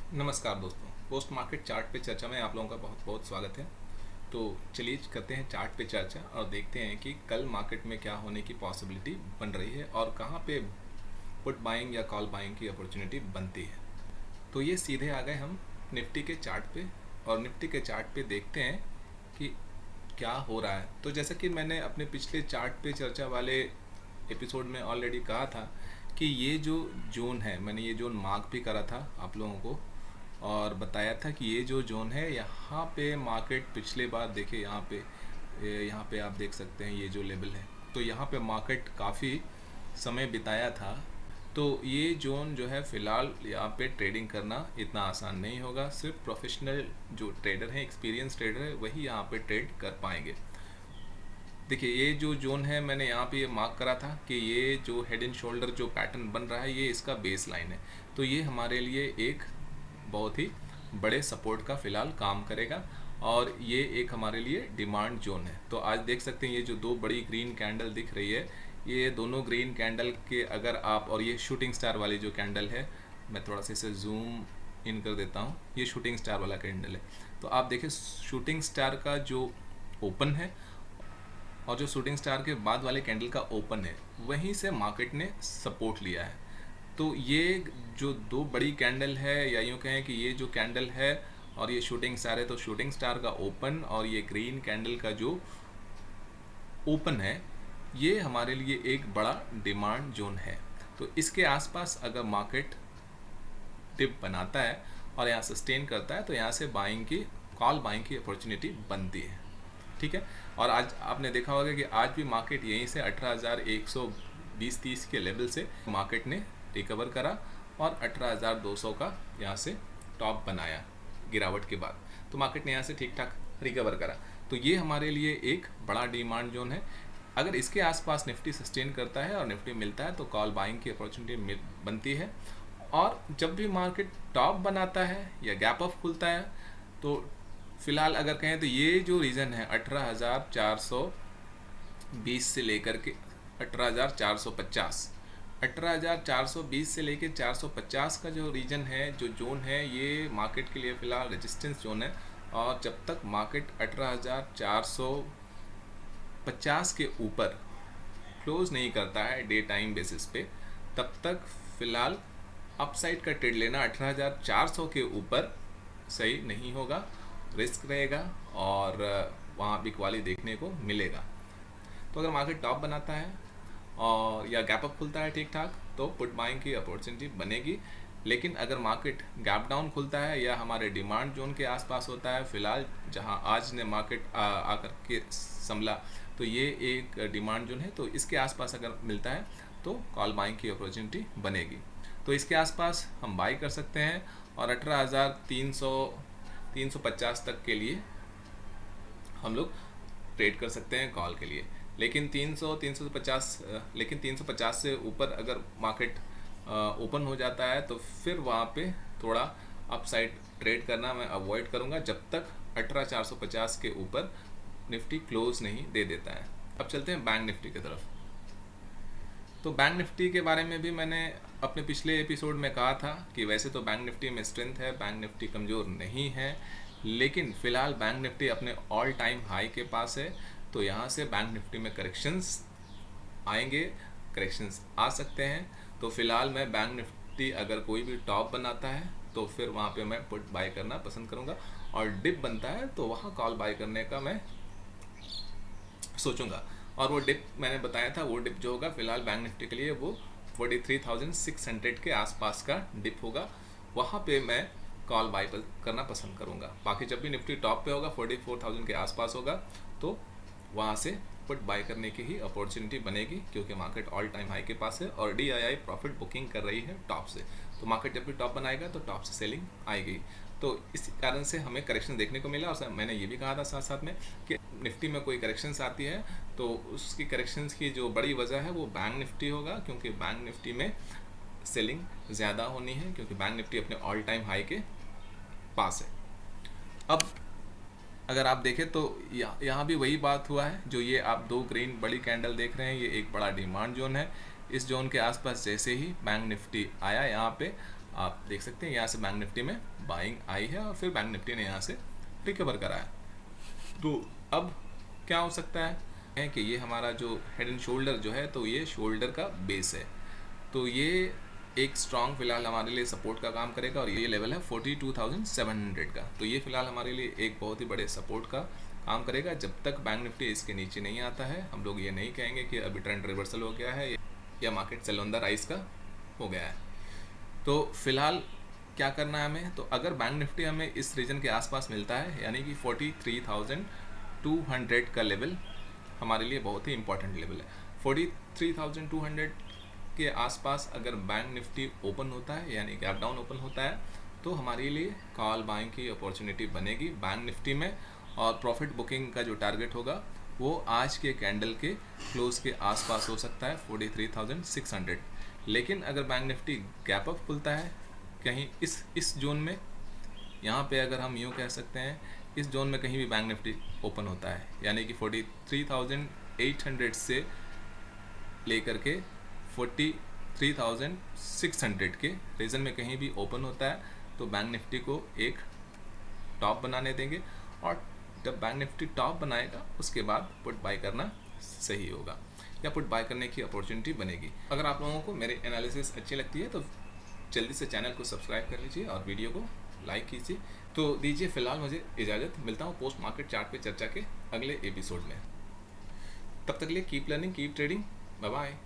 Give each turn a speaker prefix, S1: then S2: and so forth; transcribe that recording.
S1: नमस्कार दोस्तों, post market chart पे चर्चा में आप लोगों का बहुत बहुत स्वागत है। तो चलिए करते हैं चार्ट पे चर्चा और देखते हैं कि कल मार्केट में क्या होने की पॉसिबिलिटी बन रही है और कहाँ पे पुट बाइंग या कॉल बाइंग की अपॉर्चुनिटी बनती है। तो ये सीधे आ गए हम निफ्टी के चार्ट पे और निफ्टी के चार्ट पे देखते हैं कि क्या हो रहा है। तो जैसा कि मैंने अपने पिछले चार्ट पे चर्चा वाले एपिसोड में ऑलरेडी कहा था कि ये जो जोन है, मैंने ये जोन मार्क भी करा था आप लोगों को और बताया था कि ये जो जोन है यहाँ पे मार्केट पिछले बार देखिए यहाँ पे आप देख सकते हैं ये जो लेवल है, तो यहाँ पे मार्केट काफ़ी समय बिताया था। तो ये जोन जो है फ़िलहाल यहाँ पे ट्रेडिंग करना इतना आसान नहीं होगा। सिर्फ प्रोफेशनल जो ट्रेडर हैं, एक्सपीरियंस ट्रेडर है, वही यहाँ पे ट्रेड कर पाएंगे। देखिए ये जो जोन है मैंने यहाँ पे ये मार्क करा था कि ये जो हेड एंड शोल्डर जो पैटर्न बन रहा है ये इसका बेस लाइन है। तो ये हमारे लिए एक बहुत ही बड़े सपोर्ट का फ़िलहाल काम करेगा और ये एक हमारे लिए डिमांड जोन है। तो आज देख सकते हैं ये जो दो बड़ी ग्रीन कैंडल दिख रही है, ये दोनों ग्रीन कैंडल के अगर आप, और ये शूटिंग स्टार वाली जो कैंडल है, मैं थोड़ा सा इसे जूम इन कर देता हूँ, ये शूटिंग स्टार वाला कैंडल है। तो आप देखिए शूटिंग स्टार का जो ओपन है और जो शूटिंग स्टार के बाद वाले कैंडल का ओपन है, वहीं से मार्केट ने सपोर्ट लिया है। तो ये जो दो बड़ी कैंडल है, या यूँ कहें कि ये जो कैंडल है और ये शूटिंग स्टार है, तो शूटिंग स्टार का ओपन और ये ग्रीन कैंडल का जो ओपन है, ये हमारे लिए एक बड़ा डिमांड जोन है। तो इसके आसपास अगर मार्केट टिप बनाता है और यहाँ सस्टेन करता है तो यहाँ से बाइंग की, कॉल बाइंग की अपॉर्चुनिटी बनती है। ठीक है। और आज आपने देखा होगा कि आज भी मार्केट यहीं से 18,120-30 के लेवल से मार्केट ने रिकवर करा और 18,200 का यहाँ से टॉप बनाया गिरावट के बाद। तो मार्केट ने यहाँ से ठीक ठाक रिकवर करा। तो ये हमारे लिए एक बड़ा डिमांड जोन है। अगर इसके आसपास निफ्टी सस्टेन करता है और निफ्टी मिलता है तो कॉल बाइंग की अपॉर्चुनिटी बनती है। और जब भी मार्केट टॉप बनाता है या गैप अप खुलता है, तो फिलहाल अगर कहें तो ये जो रीज़न है 18,420 से लेकर के 18,450, 18,420 से लेकर 450 का जो रीजन है, जो जोन है, ये मार्केट के लिए फ़िलहाल रेजिस्टेंस जोन है। और जब तक मार्केट 18,450 के ऊपर क्लोज नहीं करता है डे टाइम बेसिस पे, तब तक फ़िलहाल अपसाइड का ट्रेड लेना 18,400 के ऊपर सही नहीं होगा, रिस्क रहेगा और वहाँ बिकवाली देखने को मिलेगा। तो अगर मार्केट टॉप बनाता है और या गैप अप खुलता है ठीक ठाक, तो पुट बाइंग की अपॉर्चुनिटी बनेगी। लेकिन अगर मार्केट गैप डाउन खुलता है या हमारे डिमांड जोन के आसपास होता है, फ़िलहाल जहां आज ने मार्केट आकर के संभला, तो ये एक डिमांड जोन है, तो इसके आसपास अगर मिलता है तो कॉल बाइंग की अपॉर्चुनिटी बनेगी। तो इसके आसपास हम बाई कर सकते हैं और 18,350 तक के लिए हम लोग ट्रेड कर सकते हैं कॉल के लिए। लेकिन 350 से ऊपर अगर मार्केट ओपन हो जाता है तो फिर वहाँ पे थोड़ा अपसाइड ट्रेड करना मैं अवॉइड करूँगा जब तक 18,450 के ऊपर निफ्टी क्लोज नहीं दे देता है। अब चलते हैं बैंक निफ्टी की तरफ। तो बैंक निफ्टी के बारे में भी मैंने अपने पिछले एपिसोड में कहा था कि वैसे तो बैंक निफ्टी में स्ट्रेंथ है, बैंक निफ्टी कमज़ोर नहीं है, लेकिन फ़िलहाल बैंक निफ्टी अपने ऑल टाइम हाई के पास है। तो यहाँ से बैंक निफ्टी में करेक्शंस आएंगे, करेक्शंस आ सकते हैं। तो फ़िलहाल मैं बैंक निफ्टी अगर कोई भी टॉप बनाता है तो फिर वहाँ पे मैं पुट बाय करना पसंद करूँगा, और डिप बनता है तो वहाँ कॉल बाय करने का मैं सोचूंगा। और वो डिप मैंने बताया था, वो डिप जो होगा फ़िलहाल बैंक निफ्टी के लिए वो 43,600 के आसपास का डिप होगा, वहाँ पे मैं कॉल बाय करना पसंद करूँगा। बाकी जब भी निफ्टी टॉप पे होगा, 44,000 के आसपास होगा, तो वहाँ से पुट बाय करने की ही अपॉर्चुनिटी बनेगी, क्योंकि मार्केट ऑल टाइम हाई के पास है और DII प्रॉफिट बुकिंग कर रही है टॉप से। तो मार्केट जब भी टॉप बनाएगा तो टॉप से सेलिंग आएगी। तो इस कारण से हमें करेक्शन देखने को मिला। और मैंने ये भी कहा था साथ साथ में कि निफ्टी में कोई करेक्शंस आती है तो उसकी करेक्शंस की जो बड़ी वजह है वो बैंक निफ्टी होगा, क्योंकि बैंक निफ्टी में सेलिंग ज़्यादा होनी है, क्योंकि बैंक निफ्टी अपने ऑल टाइम हाई के पास है। अब अगर आप देखें तो यहाँ भी वही बात हुआ है, जो ये आप दो ग्रीन बड़ी कैंडल देख रहे हैं, ये एक बड़ा डिमांड जोन है। इस जोन के आसपास जैसे ही बैंक निफ्टी आया यहाँ पे आप देख सकते हैं यहाँ से बैंक निफ्टी में बाइंग आई है और फिर बैंक निफ्टी ने यहाँ से रिकवर करा है। तो अब क्या हो सकता है कि ये हमारा जो हेड एंड शोल्डर जो है, तो ये शोल्डर का बेस है, तो ये एक स्ट्रॉन्ग फिलहाल हमारे लिए सपोर्ट का काम करेगा और ये लेवल है 42,700 का। तो ये फिलहाल हमारे लिए एक बहुत ही बड़े सपोर्ट का काम करेगा। जब तक बैंक निफ्टी इसके नीचे नहीं आता है, हम लोग ये नहीं कहेंगे कि अभी ट्रेंड रिवर्सल हो गया है या market sale on the rise का हो गया है। तो फिलहाल क्या करना है हमें, तो अगर बैंक निफ्टी हमें इस रीजन के आसपास मिलता है, यानी कि 43,200 का लेवल हमारे लिए बहुत ही इंपॉर्टेंट लेवल है। 43,200 के आसपास अगर बैंक निफ्टी ओपन होता है, यानी गैप डाउन ओपन होता है, तो हमारे लिए कॉल बाइंग की अपॉर्चुनिटी बनेगी बैंक निफ्टी में। और प्रॉफिट बुकिंग का जो टारगेट होगा वो आज के कैंडल के क्लोज के आसपास हो सकता है 43,600। लेकिन अगर बैंक निफ्टी गैप अप खुलता है कहीं इस जोन में, यहाँ पे अगर हम यूँ कह सकते हैं इस जोन में कहीं भी बैंक निफ्टी ओपन होता है, यानी कि 43,800 से लेकर के 43,600 के रीजन में कहीं भी ओपन होता है, तो बैंक निफ्टी को एक टॉप बनाने देंगे। और जब बैंक निफ्टी टॉप बनाएगा उसके बाद पुट बाय करना सही होगा या पुट बाय करने की अपॉर्चुनिटी बनेगी। अगर आप लोगों को मेरी एनालिसिस अच्छी लगती है तो जल्दी से चैनल को सब्सक्राइब कर लीजिए और वीडियो को लाइक कीजिए। तो दीजिए फिलहाल मुझे इजाज़त, मिलता हूँ पोस्ट मार्केट चार्ट पे चर्चा के अगले एपिसोड में। तब तक के लिए keep learning, keep trading, bye bye.